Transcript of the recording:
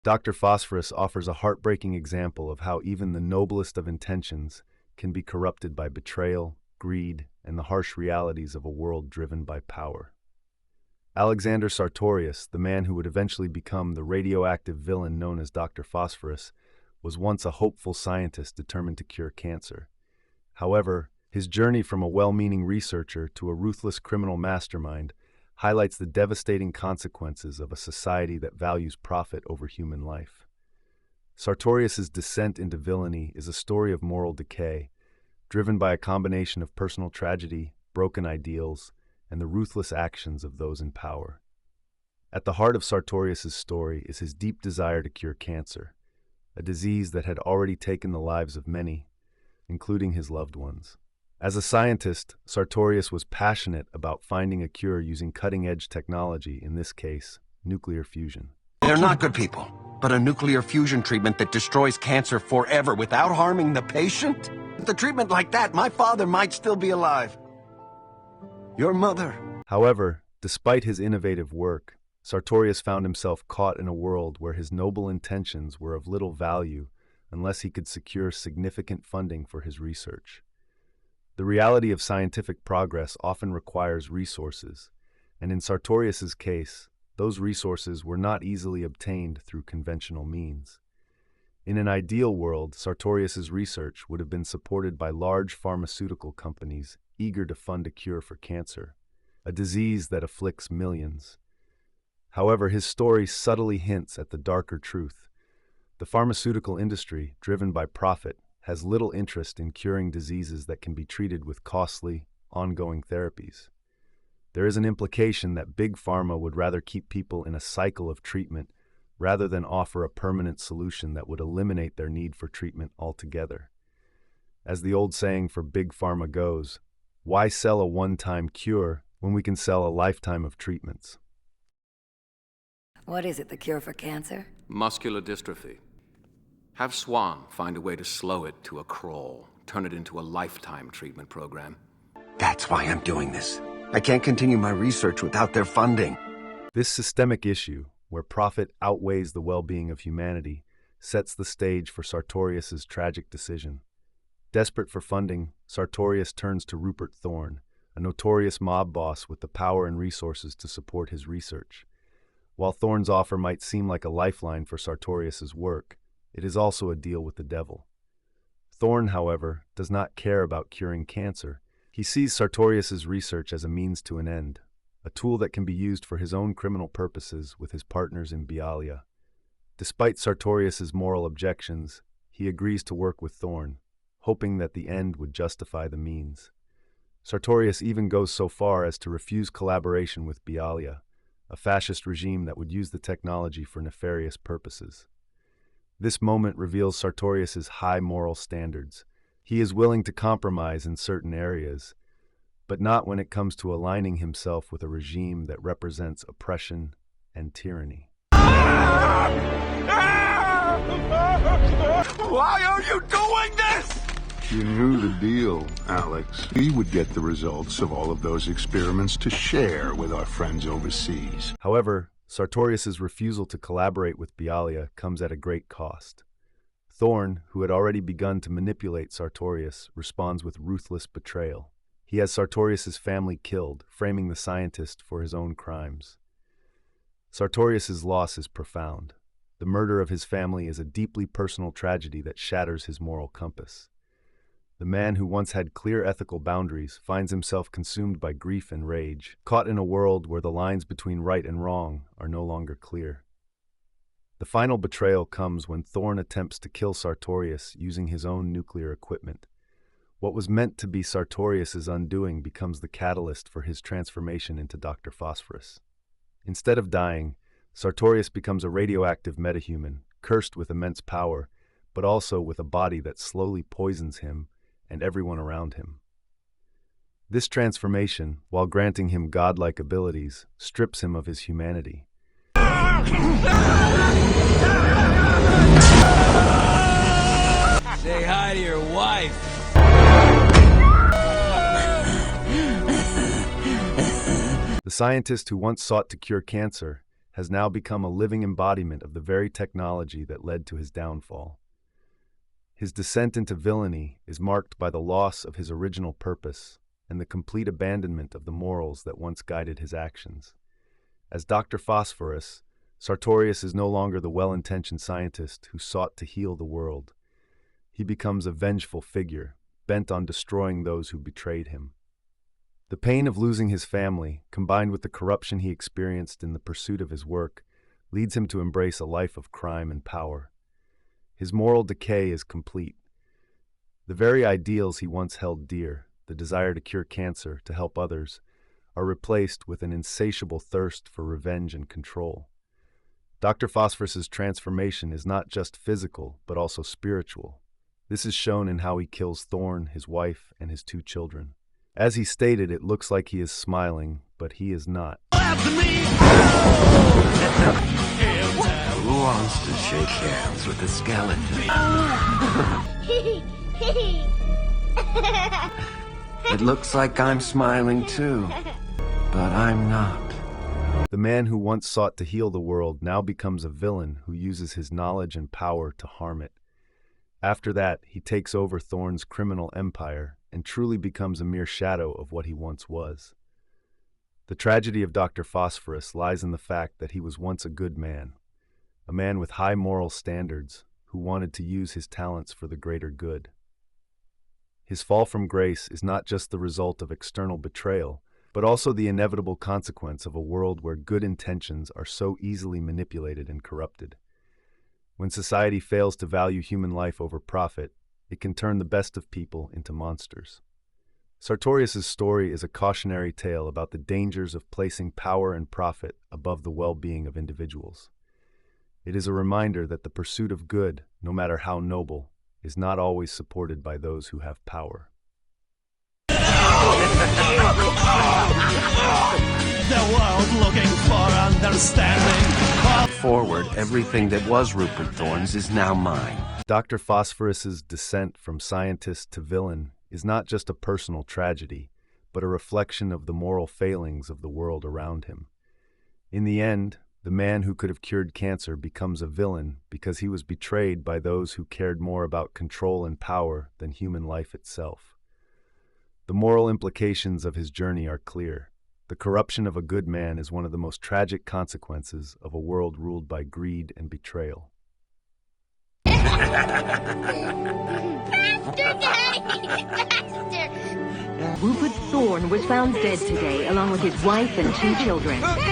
Dr. Phosphorus offers a heartbreaking example of how even the noblest of intentions can be corrupted by betrayal, greed, and the harsh realities of a world driven by power. Alexander Sartorius, the man who would eventually become the radioactive villain known as Dr. Phosphorus, was once a hopeful scientist determined to cure cancer. However, his journey from a well-meaning researcher to a ruthless criminal mastermind highlights the devastating consequences of a society that values profit over human life. Sartorius's descent into villainy is a story of moral decay, driven by a combination of personal tragedy, broken ideals, and the ruthless actions of those in power. At the heart of Sartorius's story is his deep desire to cure cancer, a disease that had already taken the lives of many, including his loved ones. As a scientist, Sartorius was passionate about finding a cure using cutting-edge technology, in this case, nuclear fusion. They're not good people, but a nuclear fusion treatment that destroys cancer forever without harming the patient? With a treatment like that, my father might still be alive. Your mother. However, despite his innovative work, Sartorius found himself caught in a world where his noble intentions were of little value unless he could secure significant funding for his research. The reality of scientific progress often requires resources, and in Sartorius's case, those resources were not easily obtained through conventional means. In an ideal world, Sartorius's research would have been supported by large pharmaceutical companies eager to fund a cure for cancer, a disease that afflicts millions. However, his story subtly hints at the darker truth. The pharmaceutical industry, driven by profit, has little interest in curing diseases that can be treated with costly, ongoing therapies. There is an implication that big pharma would rather keep people in a cycle of treatment rather than offer a permanent solution that would eliminate their need for treatment altogether. As the old saying for big pharma goes, why sell a one-time cure when we can sell a lifetime of treatments? What is it, the cure for cancer? Muscular dystrophy. Have Swan find a way to slow it to a crawl, turn it into a lifetime treatment program. That's why I'm doing this. I can't continue my research without their funding. This systemic issue, where profit outweighs the well-being of humanity, sets the stage for Sartorius's tragic decision. Desperate for funding, Sartorius turns to Rupert Thorne, a notorious mob boss with the power and resources to support his research. While Thorne's offer might seem like a lifeline for Sartorius's work, it is also a deal with the devil. Thorne, however, does not care about curing cancer. He sees Sartorius's research as a means to an end, a tool that can be used for his own criminal purposes with his partners in Betrayal. Despite Sartorius's moral objections, he agrees to work with Thorne, hoping that the end would justify the means. Sartorius even goes so far as to refuse collaboration with Betrayal, a fascist regime that would use the technology for nefarious purposes. This moment reveals Sartorius's high moral standards. He is willing to compromise in certain areas, but not when it comes to aligning himself with a regime that represents oppression and tyranny. Why are you doing this? You knew the deal, Alex. We would get the results of all of those experiments to share with our friends overseas. However, Sartorius's refusal to collaborate with Betrayal comes at a great cost. Thorne, who had already begun to manipulate Sartorius, responds with ruthless betrayal. He has Sartorius's family killed, framing the scientist for his own crimes. Sartorius's loss is profound. The murder of his family is a deeply personal tragedy that shatters his moral compass. The man who once had clear ethical boundaries finds himself consumed by grief and rage, caught in a world where the lines between right and wrong are no longer clear. The final betrayal comes when Thorne attempts to kill Sartorius using his own nuclear equipment. What was meant to be Sartorius's undoing becomes the catalyst for his transformation into Dr. Phosphorus. Instead of dying, Sartorius becomes a radioactive metahuman, cursed with immense power, but also with a body that slowly poisons him and everyone around him. This transformation, while granting him godlike abilities, strips him of his humanity. Say hi to your wife. The scientist who once sought to cure cancer has now become a living embodiment of the very technology that led to his downfall. His descent into villainy is marked by the loss of his original purpose and the complete abandonment of the morals that once guided his actions. As Dr. Phosphorus, Sartorius is no longer the well-intentioned scientist who sought to heal the world. He becomes a vengeful figure, bent on destroying those who betrayed him. The pain of losing his family, combined with the corruption he experienced in the pursuit of his work, leads him to embrace a life of crime and power. His moral decay is complete. The very ideals he once held dear, the desire to cure cancer, to help others, are replaced with an insatiable thirst for revenge and control. Dr. Phosphorus's transformation is not just physical, but also spiritual. This is shown in how he kills Thorn, his wife, and his 2 children. As he stated, it looks like he is smiling, but he is not. Who wants to shake hands with a skeleton? It looks like I'm smiling too, but I'm not. The man who once sought to heal the world now becomes a villain who uses his knowledge and power to harm it. After that, he takes over Thorn's criminal empire and truly becomes a mere shadow of what he once was. The tragedy of Dr. Phosphorus lies in the fact that he was once a good man, a man with high moral standards who wanted to use his talents for the greater good. His fall from grace is not just the result of external betrayal, but also the inevitable consequence of a world where good intentions are so easily manipulated and corrupted. When society fails to value human life over profit, it can turn the best of people into monsters. Sartorius's story is a cautionary tale about the dangers of placing power and profit above the well-being of individuals. It is a reminder that the pursuit of good, no matter how noble, is not always supported by those who have power. The world looking for understanding. Forward, everything that was Rupert Thorne's is now mine. Dr. Phosphorus's descent from scientist to villain is not just a personal tragedy, but a reflection of the moral failings of the world around him. In the end, the man who could have cured cancer becomes a villain because he was betrayed by those who cared more about control and power than human life itself. The moral implications of his journey are clear. The corruption of a good man is one of the most tragic consequences of a world ruled by greed and betrayal. Faster, Daddy! Faster! Rupert Thorne was found dead today, along with his wife and 2 children.